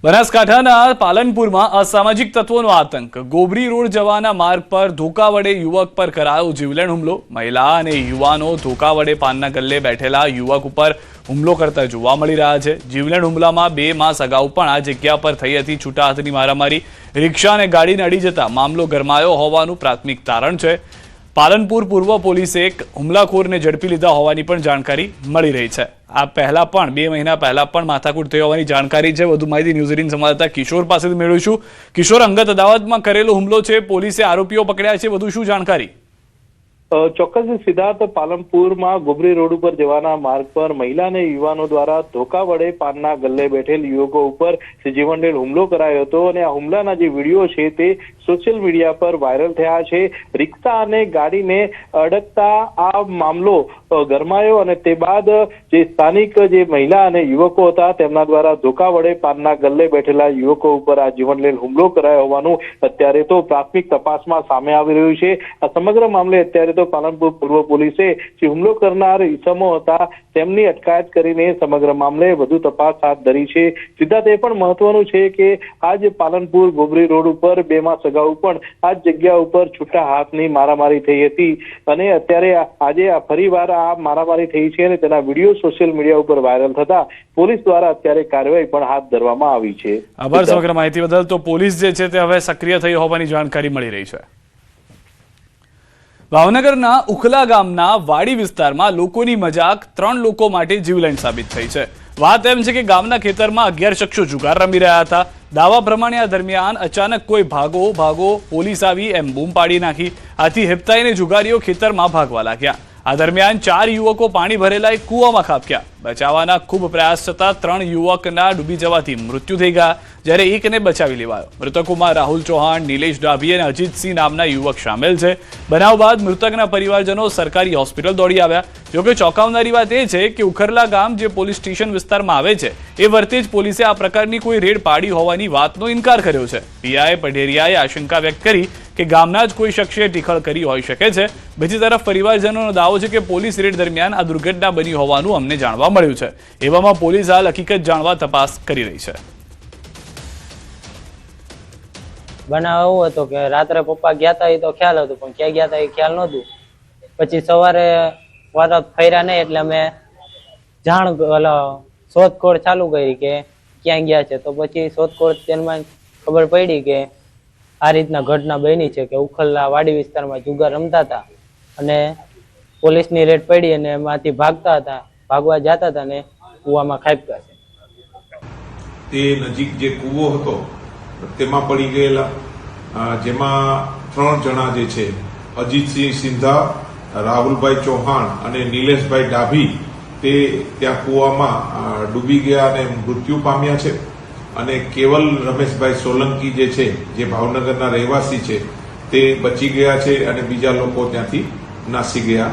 બનાસકાંઠાના પાલનપુરમાં અસામાજિક તત્વોનો આતંક। ગોબરી રોડ જવાના માર્ગ પર ધોકા વડે યુવક પર કરાયો જીવલેણ હુમલો। મહિલા અને યુવાનો ધોકા વડે પાનના ગલ્લે બેઠેલા યુવક ઉપર હુમલો કરતા જોવા મળી રહ્યા છે। જીવલેણ હુમલામાં 2 માસ અગાઉ પણ આ જગ્યા પર થઈ હતી છૂટા હાથની મારામારી। રિક્ષા અને ગાડીને અડી જતા મામલો ગરમાયો હોવાનું પ્રાથમિક તારણ છે। પાલનપુર પૂર્વ પોલીસે એક હુમલાખોરને ઝડપી લીધા હોવાની પણ જાણકારી મળી રહી છે। આ પહેલા પણ 2 મહિના પહેલા પણ માથાકૂટ થઈ હોવાની જાણકારી છે। વધુ માહિતી ન્યૂઝ 18 સંવાદદાતા કિશોર પાસેથી મેળવીશું। કિશોર, અંગત અદાવતમાં કરેલો હુમલો છે, પોલીસે આરોપીઓ પકડ્યા છે, વધુ શું જાણકારી? ચોક્કસ સિદ્ધાર્થ, પાલનપુરમાં ગોબરી રોડ ઉપર જવાના માર્ગ પર મહિલા અને યુવાનો દ્વારા ધોકા વડે પાનના ગલ્લે બેઠેલ યુવકો ઉપર જીવનલેણ હુમલો કરાયો હતો અને આ હુમલાના જે વિડીયો છે તે સોશિયલ મીડિયા પર વાયરલ થયા છે। રિક્ષા અને ગાડીને અડકતા આ મામલો ગરમાયો અને તે બાદ જે સ્થાનિક જે મહિલા અને યુવકો હતા તેમના દ્વારા ધોકા વડે પાનના ગલ્લે બેઠેલા યુવકો ઉપર આ જીવનલેણ હુમલો કરાયો હોવાનું અત્યારે તો પ્રાથમિક તપાસમાં સામે આવી રહ્યું છે। આ સમગ્ર મામલે અત્યારે પાલનપુર પૂર્વ પોલીસે જે હુમલો કરનાર ઈસમો હતા તેમની અટકાયત કરીને સમગ્ર મામલે વધુ તપાસ હાથ ધરી છે। સિદ્ધાર્થ, એ પણ મહત્વનું છે કે આજ પાલનપુર ગોબરી રોડ ઉપર 2 માસ અગાઉ પણ આ જગ્યા ઉપર છૂટા હાથની મારામારી થઈ હતી અને અત્યારે આજે ફરીવાર આ મારામારી થઈ છે અને તેના વિડીયો સોશિયલ મીડિયા ઉપર વાયરલ થતા પોલીસ દ્વારા અત્યારે કાર્યવાહી પણ હાથ ધરવામાં આવી છે। આભાર સમગ્ર માહિતી બદલ। તો પોલીસ જે છે તે હવે સક્રિય થઈ હોવાની જાણકારી મળી રહી છે। ભાવનગરના ઉખલા ગામના વાડી વિસ્તારમાં લોકોની મજાક 3 લોકો માટે જીવલેણ સાબિત થઈ છે। વાત એમ છે કે ગામના ખેતરમાં 11 શખ્સો જુગાર રમી રહ્યા હતા। દાવા પ્રમાણે આ દરમિયાન અચાનક કોઈ ભાગો ભાગો પોલીસ આવી એમ બૂમ પાડી નાખી। આથી હેપતાઈને જુગારીઓ ખેતરમાં ભાગવા લાગ્યા। આ દરમિયાન 4 યુવકો પાણી ભરેલા એક કૂવામાં ખાબક્યા। બચાવવાના ખૂબ પ્રયાસ છતાં 3 યુવકના ડૂબી જવાથી મૃત્યુ થઈ ગયા, જ્યારે એકને બચાવી લેવાયો। મૃતકોમાં રાહુલ ચૌહાણ, નિલેશ ડાભી અને અજીતસિંહ નામના યુવક સામેલ છે। બનાવ બાદ મૃતકના પરિવારજનો સરકારી હોસ્પિટલ દોડી આવ્યા। જોકે ચોંકાવનારી વાત એ છે કે ઉખરલા ગામ જે પોલીસ સ્ટેશન વિસ્તારમાં આવે છે એ વર્તે જ પોલીસે આ પ્રકારની કોઈ રેડ પાડી હોવાની વાતનો ઇનકાર કર્યો છે। પીઆઈ પઢેરિયાએ આશંકા વ્યક્ત કરી કે ગામના જ કોઈ શખ્સે ટીખળ કરી હોઈ શકે છે। બીજી તરફ પરિવારજનોનો દાવો છે કે પોલીસ રેડ દરમિયાન આ દુર્ઘટના બની હોવાનું અમને જાણવા મળ્યું છે। એવામાં પોલીસ હાલ હકીકત જાણવા તપાસ કરી રહી છે। બનાવ એવો હતો કે રાત્રે પપ્પા ગયા હતા એ તો ખ્યાલ હતો, પણ ક્યાં ગયા હતા એ ખ્યાલ નહોતું। પછી સવારે વારા ફર્યા નહીં એટલે અમે શોધખોળ ચાલુ કરી કે ક્યાં ગયા છે। તો પછી શોધખોળ તેમાં ખબર પડી કે આ રીતના ઘટના બની છે કે ઉખલના વાડી વિસ્તારમાં જુગાર રમતા હતા અને પોલીસની રેડ પડી અને એમાંથી ભાગવા જતા હતા અને કૂવામાં ખાબક્યા છે। તે નજીક જે કૂવો હતો તેમાં પડી ગયેલા, જેમાં 3 જણા જે છે અજીતસિંહ સિંધા, રાહુલભાઈ ચૌહાણ અને નિલેશભાઈ ડાભી તે ત્યાં કૂવામાં ડૂબી ગયા અને મૃત્યુ પામ્યા છે। અને કેવલ રમેશભાઈ સોલંકી જે છે જે ભાવનગરના રહેવાસી છે તે બચી ગયા છે અને બીજા લોકો ત્યાંથી નાસી ગયા।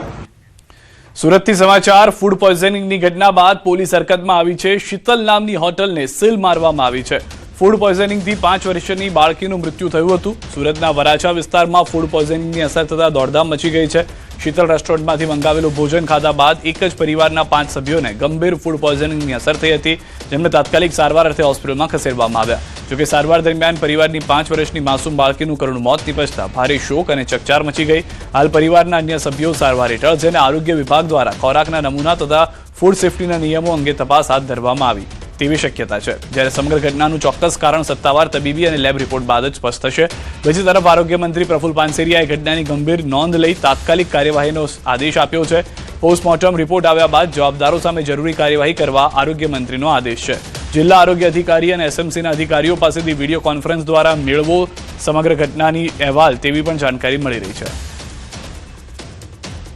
સુરતથી સમાચાર। ફૂડ પોઈઝનિંગની ઘટના બાદ પોલીસ હરકતમાં આવી છે। શીતલ નામની હોટલને સીલ મારવામાં આવી છે। ફૂડ પોઈઝનિંગથી 5 વર્ષની બાળકીનું મૃત્યુ થયું હતું। સુરતના વરાછા વિસ્તારમાં ફૂડ પોઈઝનિંગની અસર થતા દોડધામ મચી ગઈ છે। શીતલ રેસ્ટોરન્ટમાંથી મંગાવેલું ભોજન ખાધા બાદ એક જ પરિવારના 5 સભ્યોને ગંભીર ફૂડ પોઈઝનિંગની અસર થઈ હતી, જેમને તાત્કાલિક સારવાર અર્થે હોસ્પિટલમાં ખસેડવામાં આવ્યા। જોકે સારવાર દરમિયાન પરિવારની 5 વર્ષની માસૂમ બાળકીનું કરુણ મોત નીપજતા ભારે શોક અને ચકચાર મચી ગઈ। હાલ પરિવારના અન્ય સભ્યો સારવાર હેઠળ, જેને આરોગ્ય વિભાગ દ્વારા ખોરાકના નમૂના તથા ફૂડ સેફ્ટીના નિયમો અંગે તપાસ હાથ ધરવામાં આવી તેવી શક્યતા છે, જ્યારે સમગ્ર ઘટનાનું ચોક્કસ કારણ સત્તાવાર તબીબી અને લેબ રિપોર્ટ બાદ જ સ્પષ્ટ થશે। બીજી તરફ આરોગ્ય મંત્રી પ્રફુલ પાનસેરિયાએ ઘટનાની ગંભીર નોંધ લઈ તાત્કાલિક કાર્યવાહીનો આદેશ આપ્યો છે। પોસ્ટમોર્ટમ રિપોર્ટ આવ્યા બાદ જવાબદારો સામે જરૂરી કાર્યવાહી કરવા આરોગ્ય મંત્રીનો આદેશ છે। જિલ્લા આરોગ્ય અધિકારી અને એસએમસીના અધિકારીઓ પાસેથી વિડીયો કોન્ફરન્સ દ્વારા મેળવો સમગ્ર ઘટનાની અહેવાલ તેવી પણ જાણકારી મળી રહી છે।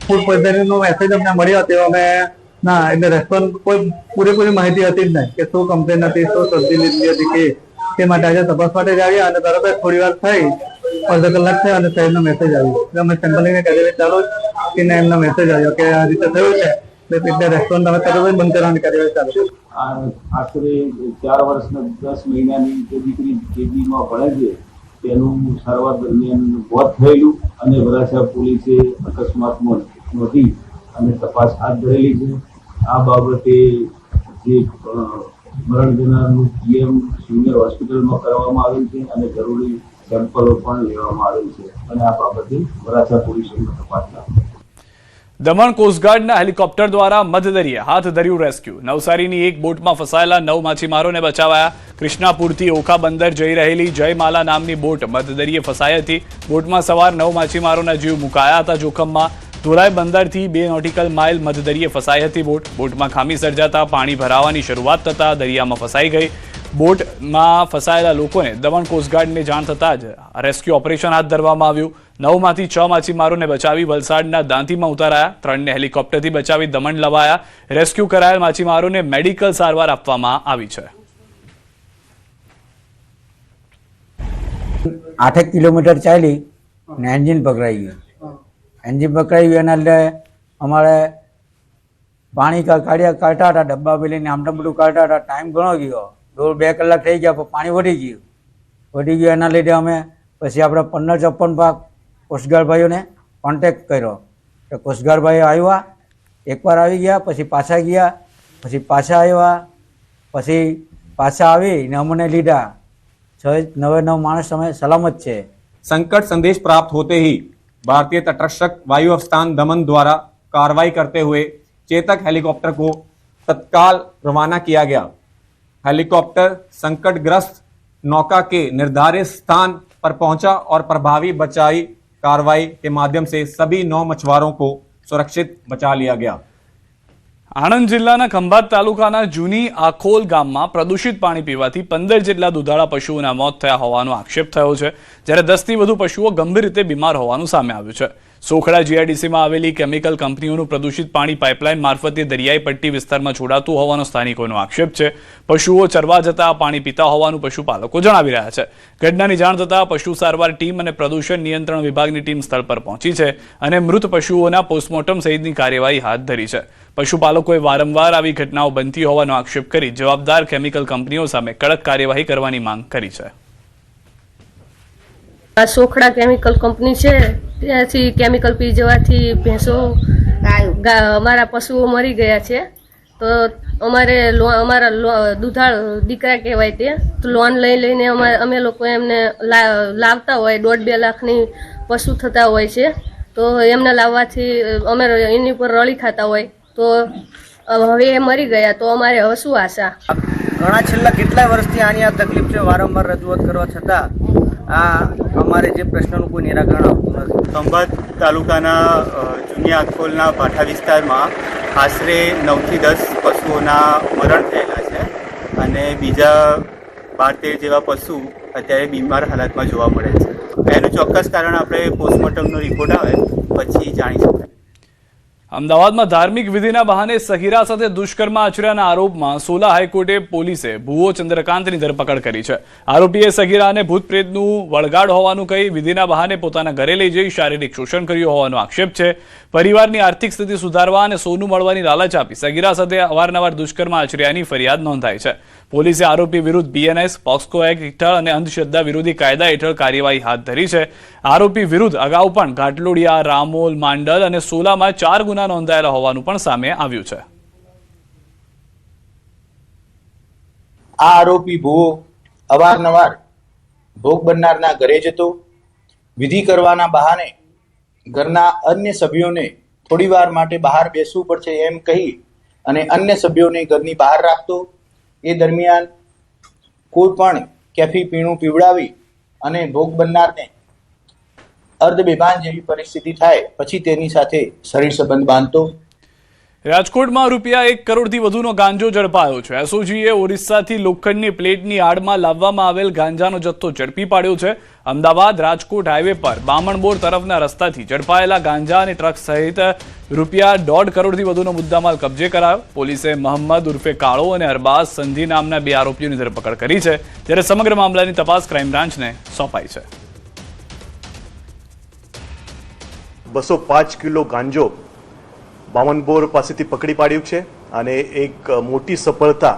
ફૂડ પોઈઝનિંગનો મેસેજ અમને મળ્યો હતો અમે ના એટલે રેસ્ટોરન્ટ કોઈ પૂરેપૂરી માહિતી હતી જ નહીં કે શું કમ્પ્લેન હતી, શું સબ્જી લીધી હતી તે માટે આજે તપાસ માટે જ આવ્યા અને તરત જ થોડી વાર થઈ, અડધો કલાક થયો અને સાહેબનો મેસેજ આવ્યો એટલે અમે સેમ્પલિંગની કાર્યવાહી ચાલુ જ કે એમનો મેસેજ આવ્યો કે આ રીતે થયું છે એટલે રેસ્ટોરન્ટ અમે તરત જ બંધ કરવાની કાર્યવાહી ચાલુ છે। આશરે 4 વર્ષના 10 મહિનાની જે દીકરી કેજીમાં ભણે છે તેનું સારવાર દરમિયાન મોત થયેલું અને વરાછા પોલીસે અકસ્માતમાં નોંધી અને તપાસ હાથ ધરેલી છે। આ બાબતે જે મરણ જનારનું પીએમ સિનિયર હોસ્પિટલમાં કરવામાં આવેલ છે અને જરૂરી સેમ્પલો પણ લેવામાં આવેલ છે અને આ બાબતે વરાછા પોલીસે તપાસ ચાલુ. દમણ કોસ્ટગાર્ડના હેલિકોપ્ટર દ્વારા મધદરિયે હાથ ધર્યું રેસ્ક્યુ. નવસારીની એક બોટમાં ફસાયેલા 9 માછીમારોને બચાવાયા. કૃષ્ણાપુરથી ઓખા બંદર જઈ રહેલી જયમાલા નામની બોટ મધદરિયે ફસાઈ હતી. બોટમાં સવાર 9 માછીમારોના જીવ મુકાયા હતા જોખમમાં. ધોલાઈ બંદરથી 2 નોટિકલ માઇલ મધદરિયે ફસાઈ હતી બોટમાં ખામી સર્જાતા પાણી ભરાવાની શરૂઆત થતા દરિયામાં ફસાઈ ગઈ. બોટમાં ફસાયેલા લોકોને દમણ કોસ્ટગાર્ડને જાણ થતાં જ રેસ્ક્યુ ઓપરેશન હાથ ધરવામાં આવ્યું. 9 માંથી 6 માછીમારોને બચાવી વલસાડના દાંતીમાં ઉતારાયા. 3ને હેલિકોપ્ટરથી બચાવી દમણ લવાયા. રેસ્ક્યુ કરાયેલ માછીમારોને મેડિકલ સારવાર આપવામાં આવી છે. 8 કિલોમીટર ચાલી અને એન્જિન પકડાઈ ગયું. એન્જિન પકડાઈ ગયું એના એટલે અમારે પાણી કાઢતા હતા, ડબ્બા પેલીને આમ બધું કાઢતા હતા. ટાઈમ ઘણો ગયો, 2 કલાક થઈ ગયા, પણ પાણી વધી ગયું. એના લીધે અમે પછી આપણે 1554 ભાગ કોસ્ટગાર્ડ ભાઈઓને કોન્ટેક્ટ કર્યો. તો કોસ્ટગાર્ડ ભાઈઓ આવ્યા, એકવાર આવી ગયા, પછી પાછા ગયા, પછી પાછા આવ્યા, પછી પાછા આવીને અમને લીધા. 9 માણસ અમે સલામત છે. संकट संदेश प्राप्त होते ही भारतीय तटरक्षक वायु अवस्थान दमन द्वारा कार्रवाई करते हुए चेतक हेलीकॉप्टर को तत्काल रवाना किया गया. हेलीकॉप्टर संकटग्रस्त नौका के निर्धारित स्थान पर पहुंचा और प्रभावी बचाई कार्रवाई के माध्यम से सभी 9 मछुआरों को सुरक्षित बचा लिया गया. આણંદ જિલ્લાના ખંભાત તાલુકાના જૂની આખોલ ગામમાં પ્રદૂષિત પાણી પીવાથી 15 જેટલા દુધાળા પશુઓના મોત થયા હોવાનો આક્ષેપ થયો છે, જ્યારે 10થી વધુ પશુઓ ગંભીર રીતે બીમાર હોવાનું સામે આવ્યું છે. સોખડા જીઆઈડીસીમાં આવેલી કેમિકલ કંપનીઓનું પ્રદૂષિત પાણી પાઇપલાઇન મારફતે દરિયાઈ પટ્ટી વિસ્તારમાં છોડાતું હોવાનો સ્થાનિકોનો આક્ષેપ છે. પશુઓ ચરવા જતા પાણી પીતા હોવાનું પશુપાલકો જણાવી રહ્યા છે. ઘટનાની જાણ થતાં પશુ સારવાર ટીમ અને પ્રદૂષણ નિયંત્રણ વિભાગની ટીમ સ્થળ પર પહોંચી છે અને મૃત પશુઓના પોસ્ટમોર્ટમ સહિતની કાર્યવાહી હાથ ધરી છે. પશુપાલકોએ વારંવાર આવી ઘટનાઓ બનતી હોવાનો આક્ષેપ કરી જવાબદાર કેમિકલ કંપનીઓ સામે કડક કાર્યવાહી કરવાની માંગ કરી છે. આ સોખડા કેમિકલ કંપની છે, ત્યાંથી કેમિકલ પી જવાથી ભેંસો અમારા પશુઓ મરી ગયા છે. તો અમારા દુધાળ દીકરા કહેવાય તે, તો લોન લઈને અમે લોકો એમને લાવતા હોય. 1.5-2 લાખની પશુ થતા હોય છે, તો એમને લાવવાથી અમે એની ઉપર રળી ખાતા હોય. તો હવે એ મરી ગયા, તો અમારે હવે શું આશા? ઘણા છેલ્લા કેટલાય વર્ષથી આની આ તકલીફ છે. વારંવાર રજૂઆત કરવા છતાં આ અમારે જે પ્રશ્નનું કોઈ નિરાકરણ આવતું નથી. ખંભાત તાલુકાના જૂની આખોલના ભાઠા વિસ્તારમાં આશરે 9થી 10 પશુઓના મરણ થયેલા છે અને બીજા 12-13 જેવા પશુ અત્યારે બીમાર હાલતમાં જોવા મળે છે. એનું ચોક્કસ કારણ આપણે પોસ્ટમોર્ટમનો રિપોર્ટ આવે પછી જાણી શકાય. અમદાવાદમાં ધાર્મિક વિધિના બહાને સગીરા સાથે દુષ્કર્મ આચર્યાના આરોપમાં સોલા હાઈકોર્ટે પોલીસે ભુવો ચંદ્રકાંતની ધરપકડ કરી છે. આરોપીએ સગીરાને ભૂત પ્રેતનું વળગાડ હોવાનું કહી વિધિના બહાને પોતાના ઘરે લઈ જઈ શારીરિક શોષણ કર્યું હોવાનો આક્ષેપ છે. પરિવારની આર્થિક સ્થિતિ સુધારવા અને સોનું મળવાની લાલચ આપી સગીરા સાથે અવારનવાર દુષ્કર્મ આચર્યાની ફરિયાદ નોંધાઈ છે. પોલીસે આરોપી વિરુદ્ધ બીએનએસ, પોક્સકો એક્ટ હેઠળ અને અંધશ્રદ્ધા વિરોધી કાયદા હેઠળ કાર્યવાહી હાથ ધરી છે. આરોપી વિરુદ્ધ અગાઉ પણ ઘાટલોડિયા, રામોલ, માંડલ અને સોલામાં 4 ગુના નોંધાયેલા હોવાનું પણ સામે આવ્યું છે. આ આરોપી ભુવો અવારનવાર ભોગ બનનારના ઘરે જતો, વિધિ કરવાના બહાને ઘરના અન્ય સભ્યોને થોડીવાર માટે બહાર બેસવું પડશે એમ કહી અને અન્ય સભ્યોને ઘરની બહાર રાખતો. એ દરમિયાન કોઈ પણ કેફી પીણું પીવડાવી અને ભોગ બનનારને અર્ધબેભાન જેવી પરિસ્થિતિ થાય પછી તેની સાથે શરીર સંબંધ બાંધતો. રાજકોટમાં રૂપિયા 1 કરોડથી વધુનો ગાંજો ઝડપાયો છે. એસઓજીએ ઓરિસ્સાથી લોખંડની પ્લેટની આડમાં લાવવામાં આવેલ ગાંજાનો જથ્થો ઝડપી પાડ્યો છે. અમદાવાદ રાજકોટ હાઈવે પર બામણબોર તરફના રસ્તાથી ઝડપાયેલા ગાંજા અને ટ્રક સહિત રૂપિયા 1.5 કરોડથી વધુનો મુદ્દામાલ કબજે કરાયો. પોલીસે મોહમ્મદ ઉર્ફે કાળો અને અરબાઝ સંધી નામના 2 આરોપીઓની ધરપકડ કરી છે, જ્યારે સમગ્ર મામલાની તપાસ ક્રાઇમ બ્રાન્ચને સોંપાઈ છે. 205 કિલો ગાંજો બામનબોર પાસેથી પકડી પાડ્યું છે અને એક મોટી સફળતા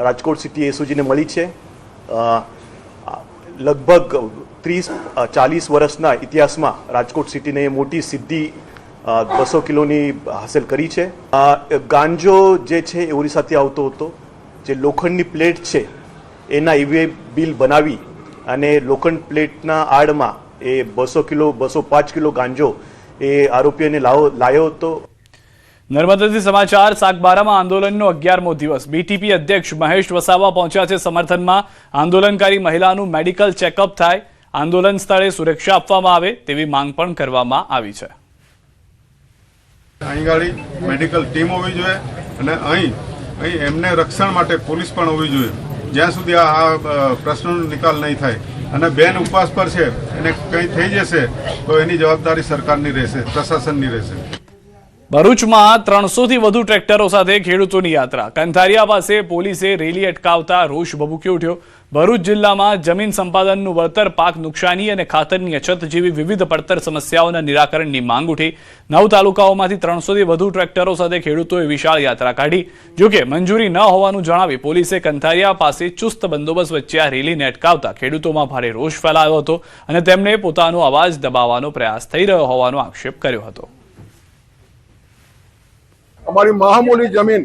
રાજકોટ સિટી એસઓજીને મળી છે. લગભગ 30-40 વર્ષના ઇતિહાસમાં રાજકોટ સિટીને મોટી સિદ્ધિ 200 કિલોની હાંસલ કરી છે. ગાંજો જે છે એ ઓરિસ્સાથી આવતો હતો જે લોખંડની પ્લેટ છે એના ઈ-વે બિલ બનાવી અને લોખંડ પ્લેટના આડમાં એ 205 કિલો ગાંજો એ આરોપીઓને લાવ્યો હતો. નર્મદાથી સમાચાર. સાગબારામાં આંદોલનનો 11મો દિવસ. બીટીપી અધ્યક્ષ મહેશ વસાવા પહોંચ્યા છે સમર્થનમાં. આંદોલનકારી મહિલાનું મેડિકલ ચેકઅપ થાય, આંદોલન સ્થળે સુરક્ષા આપવામાં આવે તેવી માંગ પણ કરવામાં આવી છે. અહીં ગાડી મેડિકલ ટીમ હોવી જોઈએ અને અહીં એમને રક્ષણ માટે પોલીસ પણ હોવી જોઈએ. જ્યાં સુધી આ પ્રશ્નનો નિકાલ નહીં થાય અને બેન ઉપવાસ પર છે એને કંઈ થઈ જશે તો એની જવાબદારી સરકારની રહેશે, પ્રશાસનની રહેશે. ભરૂચમાં 300થી વધુ ટ્રેક્ટરો સાથે ખેડૂતોની યાત્રા. કંથારિયા પાસે પોલીસે રેલી અટકાવતા રોષ ભભૂકી ઉઠ્યો. ભરૂચ જિલ્લામાં જમીન સંપાદનનું વળતર, પાક નુકસાની અને ખાતરની અછત જેવી વિવિધ પડતર સમસ્યાઓના નિરાકરણની માંગ ઉઠી. 9 તાલુકાઓમાંથી 300થી વધુ ટ્રેક્ટરો સાથે ખેડૂતોએ વિશાળ યાત્રા કાઢી. જોકે મંજૂરી ન હોવાનું જણાવી પોલીસે કંથારિયા પાસે ચુસ્ત બંદોબસ્ત વચ્ચે આ રેલીને અટકાવતા ખેડૂતોમાં ભારે રોષ ફેલાયો હતો અને તેમને પોતાનો અવાજ દબાવવાનો પ્રયાસ થઈ રહ્યો હોવાનો આક્ષેપ કર્યો હતો. અમારી મહામૂલી જમીન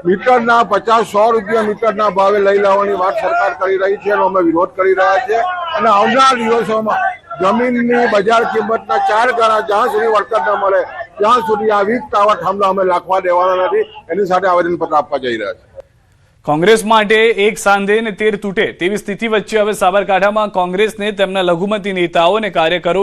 મીટરના 50-100 રૂપિયા મીટરના ભાવે લઈ લાવવાની વાત સરકાર કરી રહી છે અને અમે વિરોધ કરી રહ્યા છીએ અને આવનાર દિવસોમાં જમીનની બજાર કિંમતના 4 ગણા જ્યાં સુધી વળતર ન મળે ત્યાં સુધી આ વીજ ટાવર થાંભલા અમે લાખવા દેવાના નથી. એની સાથે આવેદનપત્ર આપવા જઈ રહ્યા છે. કોંગ્રેસ માટે એક સાંધે ને તેર તૂટે તેવી સ્થિતિ વચ્ચે હવે સાબરકાંઠામાં કોંગ્રેસને તેમના લઘુમતી નેતાઓ અને કાર્યકરોએ